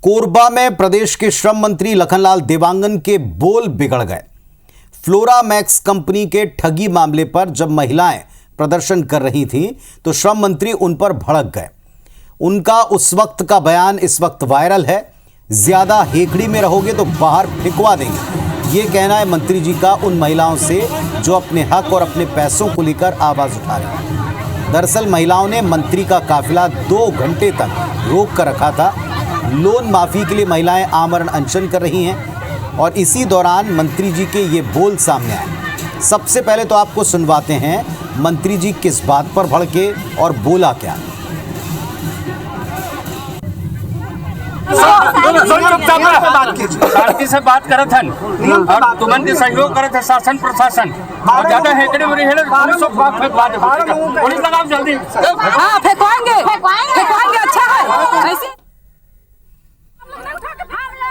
कोरबा में प्रदेश के श्रम मंत्री लखनलाल देवांगन के बोल बिगड़ गए। फ्लोरा मैक्स कंपनी के ठगी मामले पर जब महिलाएं प्रदर्शन कर रही थीं तो श्रम मंत्री उन पर भड़क गए। उनका उस वक्त का बयान इस वक्त वायरल है। ज्यादा हेकड़ी में रहोगे तो बाहर फेंकवा देंगे, ये कहना है मंत्री जी का उन महिलाओं से जो अपने हक और अपने पैसों को लेकर आवाज उठा रही हैं। दरअसल महिलाओं ने मंत्री का काफिला 2 घंटे तक रोक कर रखा था। लोन माफी के लिए महिलाएं आमरण अनशन कर रही हैं और इसी दौरान मंत्री जी के ये बोल सामने आए। सबसे पहले तो आपको सुनवाते हैं मंत्री जी किस बात पर भड़के और बोला क्या। शांति से बात करत हन और तुमन के सहयोग करत है शासन प्रशासन और ज्यादा हेकड़े में रहे पुलिस लगाओ जल्दी। हाँ फेंकवाएंगे अच्छा है ऐसे।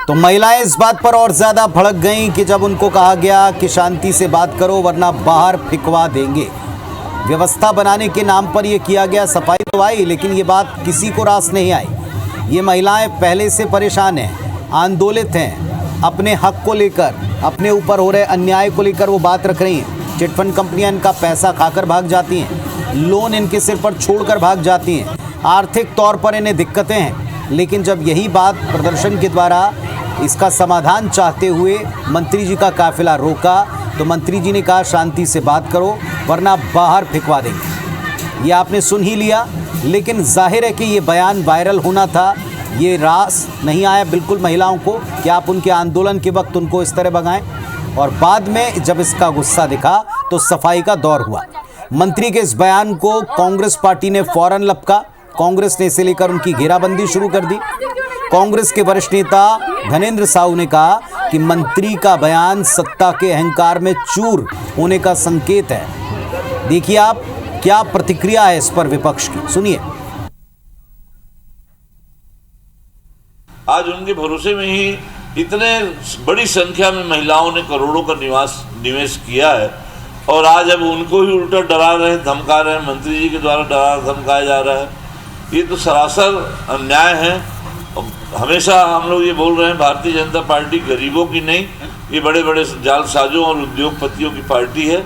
तो महिलाएं इस बात पर और ज्यादा भड़क गईं कि जब उनको कहा गया कि शांति से बात करो वरना बाहर फेंकवा देंगे। व्यवस्था बनाने के नाम पर यह किया गया। सफाई तो आई लेकिन ये बात किसी को रास नहीं आई। ये महिलाएं पहले से परेशान हैं, आंदोलित हैं, अपने हक को लेकर, अपने ऊपर हो रहे अन्याय को लेकर वो बात रख रही हैं। चिटफंड कंपनियां इनका पैसा खाकर भाग जाती हैं, लोन इनके सिर पर छोड़कर भाग जाती हैं, आर्थिक तौर पर इन्हें दिक्कतें हैं। लेकिन जब यही बात प्रदर्शन के द्वारा इसका समाधान चाहते हुए मंत्री जी का काफिला रोका तो मंत्री जी ने कहा शांति से बात करो वरना बाहर फेंकवा देंगे। ये आपने सुन ही लिया, लेकिन जाहिर है कि ये बयान वायरल होना था। ये रास नहीं आया बिल्कुल महिलाओं को कि आप उनके आंदोलन के वक्त उनको इस तरह भगाएं। और बाद में जब इसका गुस्सा दिखा तो सफाई का दौर हुआ। मंत्री के इस बयान को कांग्रेस पार्टी ने फौरन लपका। कांग्रेस ने इसे लेकर उनकी घेराबंदी शुरू कर दी। कांग्रेस के वरिष्ठ नेता धनेंद्र साहू ने कहा कि मंत्री का बयान सत्ता के अहंकार में चूर होने का संकेत है। देखिए आप क्या प्रतिक्रिया है इस पर विपक्ष की, सुनिए। आज उनके भरोसे में ही इतने बड़ी संख्या में महिलाओं ने करोड़ों का निवेश किया है और आज अब उनको ही उल्टा डरा रहे, धमका रहे हैं। मंत्री जी के द्वारा डरा धमकाया जा रहा है। ये तो सरासर अन्याय है। हमेशा हम लोग ये बोल रहे हैं भारतीय जनता पार्टी गरीबों की नहीं, ये बड़े बड़े जालसाजों और उद्योगपतियों की पार्टी है।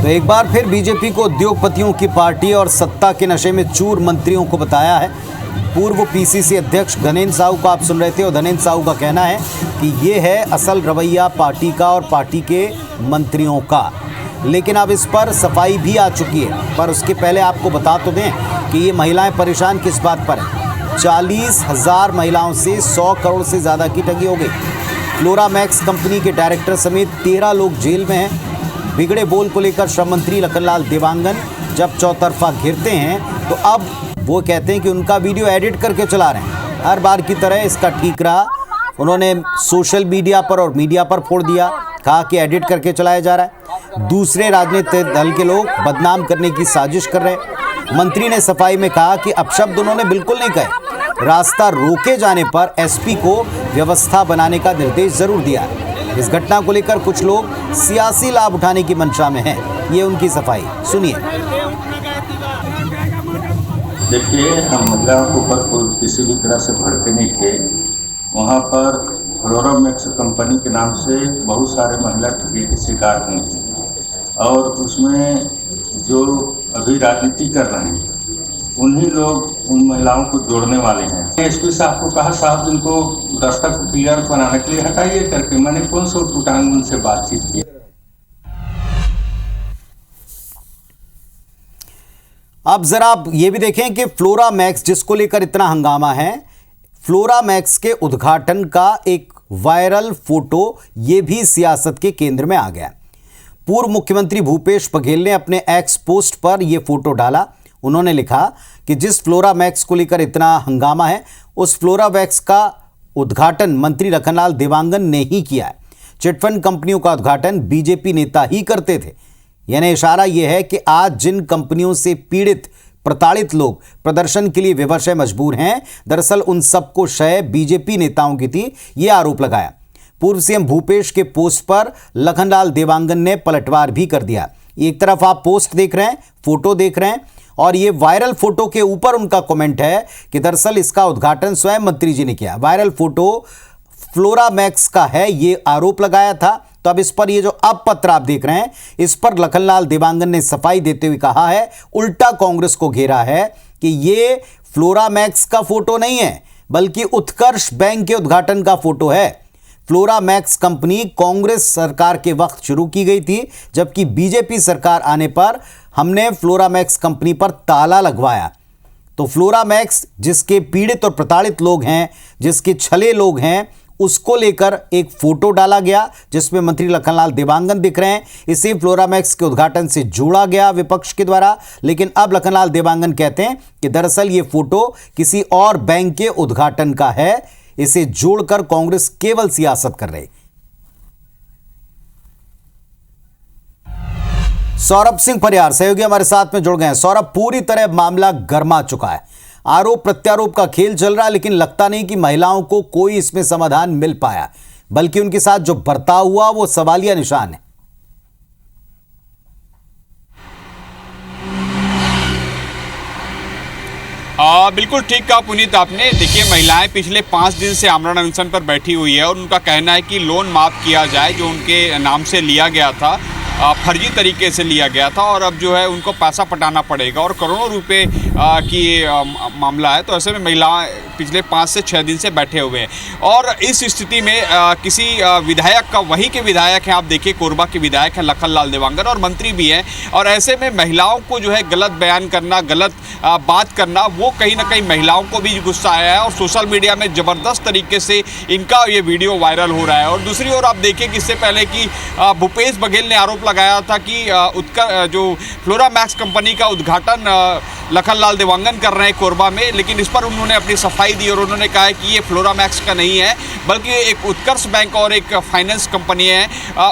तो एक बार फिर बीजेपी को उद्योगपतियों की पार्टी और सत्ता के नशे में चूर मंत्रियों को बताया है। पूर्व पीसीसी अध्यक्ष धनेंद्र साहू को आप सुन रहे थे और धनेंद्र साहू का कहना है कि ये है असल रवैया पार्टी का और पार्टी के मंत्रियों का। लेकिन अब इस पर सफाई भी आ चुकी है। पर उसके पहले आपको बता तो दें कि ये महिलाएं परेशान किस बात पर हैं। 40,000 महिलाओं से 100 करोड़ से ज़्यादा की ठगी हो गई। फ्लोरा मैक्स कंपनी के डायरेक्टर समेत 13 लोग जेल में हैं। बिगड़े बोल को लेकर श्रम मंत्री लखनलाल देवांगन जब चौतरफा घिरते हैं तो अब वो कहते हैं कि उनका वीडियो एडिट करके चला रहे हैं। हर बार की तरह इसका ठीक रहा। उन्होंने सोशल मीडिया पर और मीडिया पर फोड़ दिया, कहा कि एडिट करके चलाया जा रहा है। दूसरे राजनीतिक दल के लोग बदनाम करने की साजिश कर रहे हैं। मंत्री ने सफाई में कहा कि अपशब्द उन्होंने बिल्कुल नहीं कहे। रास्ता रोके जाने पर एसपी को व्यवस्था बनाने का निर्देश जरूर दिया है। इस घटना को लेकर कुछ लोग सियासी लाभ उठाने की मंशा में हैं। ये उनकी सफाई सुनिए। देखिए, हम महिलाओं के ऊपर किसी भी तरह से भड़के नहीं थे। वहाँ पर फ्लोरा मैक्स कंपनी के नाम से बहुत सारे महिला ठगी के शिकार हुए हैं और उसमें जो अभी राजनीति कर रहे हैं उन्हीं लोग उन महिलाओं को जोड़ने वाले हैं। एसपी साहब को कहा साहब इनको दस्तक क्लियर बनाने के लिए हटाइए करके। मैंने कौन सा उठांग उनसे बातचीत की। अब जरा आप ये भी देखें कि फ्लोरा मैक्स जिसको लेकर इतना हंगामा है, फ्लोरा मैक्स के उद्घाटन का एक वायरल फोटो ये भी सियासत के केंद्र में आ गया। पूर्व मुख्यमंत्री भूपेश बघेल ने अपने एक्स पोस्ट पर यह फोटो डाला। उन्होंने लिखा कि जिस फ्लोरा मैक्स को लेकर इतना हंगामा है उस फ्लोरा मैक्स का उद्घाटन मंत्री लखनलाल देवांगन ने ही किया है। चिटफंड कंपनियों का उद्घाटन बीजेपी नेता ही करते थे। यानी इशारा यह है कि आज जिन कंपनियों से पीड़ित प्रताड़ित लोग प्रदर्शन के लिए विवश मजबूर हैं, दरअसल उन सबको शय बीजेपी नेताओं की थी, यह आरोप लगाया। पूर्व सीएम भूपेश के पोस्ट पर लखनलाल देवांगन ने पलटवार भी कर दिया। एक तरफ आप पोस्ट देख रहे हैं, फोटो देख रहे हैं और ये वायरल फोटो के ऊपर उनका कमेंट है कि दरअसल इसका उद्घाटन स्वयं मंत्री जी ने किया। वायरल फोटो फ्लोरामैक्स का है, ये आरोप लगाया था। तो अब इस पर ये जो अब पत्र आप देख रहे हैं, इस पर लखनलाल देवांगन ने सफाई देते हुए कहा है, उल्टा कांग्रेस को घेरा है कि ये फ्लोरामैक्स का फोटो नहीं है बल्कि उत्कर्ष बैंक के उद्घाटन का फोटो है। फ्लोरामैक्स कंपनी कांग्रेस सरकार के वक्त शुरू की गई थी, जबकि बीजेपी सरकार आने पर हमने फ्लोरामैक्स कंपनी पर ताला लगवाया। तो फ्लोरामैक्स जिसके पीड़ित और प्रताड़ित लोग हैं, जिसके छले लोग हैं, उसको लेकर एक फोटो डाला गया जिसमें मंत्री लखनलाल देवांगन दिख रहे हैं। इसे फ्लोरामैक्स के उद्घाटन से जोड़ा गया विपक्ष के द्वारा, लेकिन अब लखनलाल देवांगन कहते हैं कि दरअसल ये फोटो किसी और बैंक के उद्घाटन का है। इसे जोड़कर कांग्रेस केवल सियासत कर रही। सौरभ सिंह परिहार सहयोगी हमारे साथ में जुड़ गए हैं। सौरभ, पूरी तरह मामला गर्मा चुका है, आरोप प्रत्यारोप का खेल चल रहा है, लेकिन लगता नहीं कि महिलाओं को कोई इसमें समाधान मिल पाया, बल्कि उनके साथ जो बर्ताव हुआ वो सवालिया निशान है। बिल्कुल ठीक कहा पुनीत आपने। देखिए, महिलाएं पिछले 5 दिन से आमरण अनशन पर बैठी हुई है और उनका कहना है कि लोन माफ़ किया जाए जो उनके नाम से लिया गया था, फर्जी तरीके से लिया गया था, और अब जो है उनको पैसा पटाना पड़ेगा और करोड़ों रुपए की मामला है। तो ऐसे में महिलाएं पिछले 5 से 6 दिन से बैठे हुए हैं और इस स्थिति में किसी विधायक का, वही के विधायक हैं, आप देखिए कोरबा के विधायक हैं लखनलाल देवांगन, और मंत्री भी हैं, और ऐसे में महिलाओं को जो है गलत बयान करना, गलत बात करना, वो कहीं ना कहीं महिलाओं को भी गुस्सा आया है और सोशल मीडिया में ज़बरदस्त तरीके से इनका ये वीडियो वायरल हो रहा है। और दूसरी ओर आप देखिए कि इससे पहले कि भूपेश बघेल ने आरोप लगाया था कि जो फ्लोरामैक्स कंपनी का उद्घाटन लखनलाल देवांगन कर रहे हैं कोरबा में, लेकिन इस पर उन्होंने अपनी सफाई दी और उन्होंने कहा है कि ये फ्लोरामैक्स का नहीं है बल्कि एक उत्कर्ष बैंक और एक फाइनेंस कंपनी है।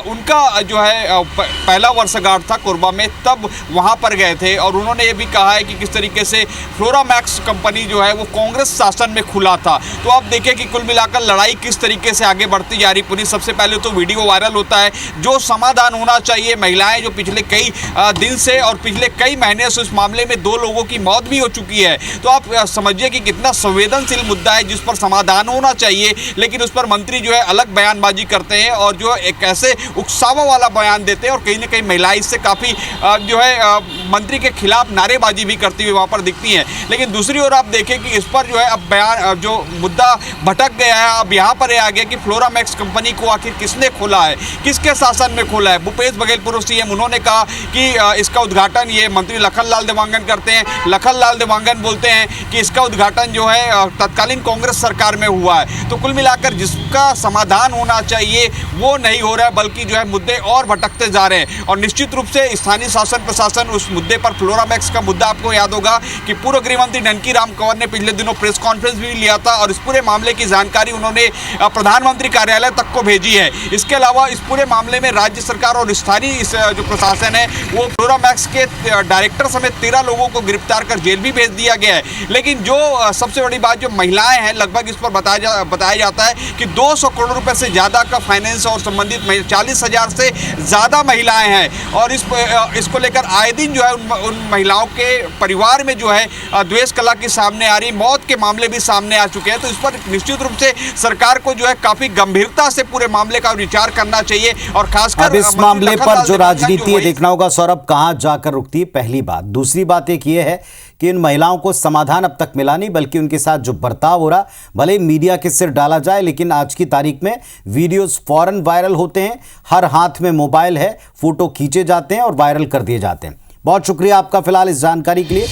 उनका जो है पहला वर्षगांठ था कोरबा में, तब वहाँ पर गए थे और उन्होंने ये भी कहा है कि किस तरीके से फ्लोरामैक्स कंपनी जो है वो कांग्रेस शासन में खुला था। तो आप देखिए कि कुल मिलाकर लड़ाई किस तरीके से आगे बढ़ती जा रही। पुलिस सबसे पहले तो वीडियो वायरल होता है, जो समाधान होना चाहिए, महिलाएं जो पिछले कई दिन से और पिछले कई महीने से उस मामले में 2 लोगों की मौत भी हो चुकी है। तो आप समझिए कि कितना संवेदनशील मुद्दा है जिस पर समाधान होना चाहिए, लेकिन उस पर मंत्री जो है अलग बयानबाजी करते हैं और जो एक ऐसे उकसावा वाला बयान देते हैं और कहीं ना कहीं महिलाएं इससे काफ़ी जो है मंत्री के खिलाफ नारेबाजी भी करती हुई वहाँ पर दिखती हैं। लेकिन दूसरी ओर आप देखें कि इस पर जो है अब बयान, जो मुद्दा भटक गया है, अब यहाँ पर आ गया कि फ्लोरामैक्स कंपनी को आखिर किसने खोला है, किसके शासन में खोला है। भूपेश बघेल पूर्व सीएम, उन्होंने कहा कि इसका उद्घाटन ये मंत्री लखनलाल देवांगन करते हैं। लखनलाल देवांगन बोलते हैं कि इसका उद्घाटन जो है तत्कालीन कांग्रेस सरकार में हुआ है। तो कुल मिलाकर जिसका समाधान होना चाहिए वो नहीं हो रहा है, बल्कि जो है मुद्दे और भटकते जा रहे हैं। और निश्चित रूप से स्थानीय शासन प्रशासन उस मुद्दे पर, फ्लोरामैक्स का मुद्दा आपको याद होगा कि पूर्व गृह मंत्री ननकी राम कंवर ने पिछले दिनों प्रेस कॉन्फ्रेंस भी लिया था और इस पूरे मामले की जानकारी उन्होंने प्रधानमंत्री कार्यालय तक को भेजी है। इसके अलावा इस पूरे मामले में राज्य सरकार और स्थानीय जो प्रशासन है वो फ्लोरामैक्स के डायरेक्टर समेत 13 लोगों को गिरफ्तार कर जेल भी भेज दिया गया है। लेकिन जो सबसे बड़ी बात, जो महिलाएं हैं, लगभग इस पर बताया जाता है कि 200 करोड़ रुपए से ज़्यादा का फाइनेंस और संबंधित 40,000 से ज़्यादा महिलाएं हैं और इसको लेकर आए दिन जो है उन महिलाओं के परिवार में जो है द्वेष कला की सामने आ रही, मौत के मामले भी सामने आ चुके हैं। तो इस पर निश्चित रूप से सरकार को जो है काफ़ी गंभीरता से पूरे मामले का विचार करना चाहिए और खासकर अब इस मामले पर जो राजनीति है देखना होगा सौरभ कहां जाकर रुकती है, पहली बात। दूसरी बात एक ये है कि इन महिलाओं को समाधान अब तक मिला नहीं, बल्कि उनके साथ जो बर्ताव हो रहा, भले मीडिया के सिर डाला जाए, लेकिन आज की तारीख में वीडियोस फौरन वायरल होते हैं, हर हाथ में मोबाइल है, फोटो खींचे जाते हैं और वायरल कर दिए जाते हैं। बहुत शुक्रिया आपका फिलहाल इस जानकारी के लिए।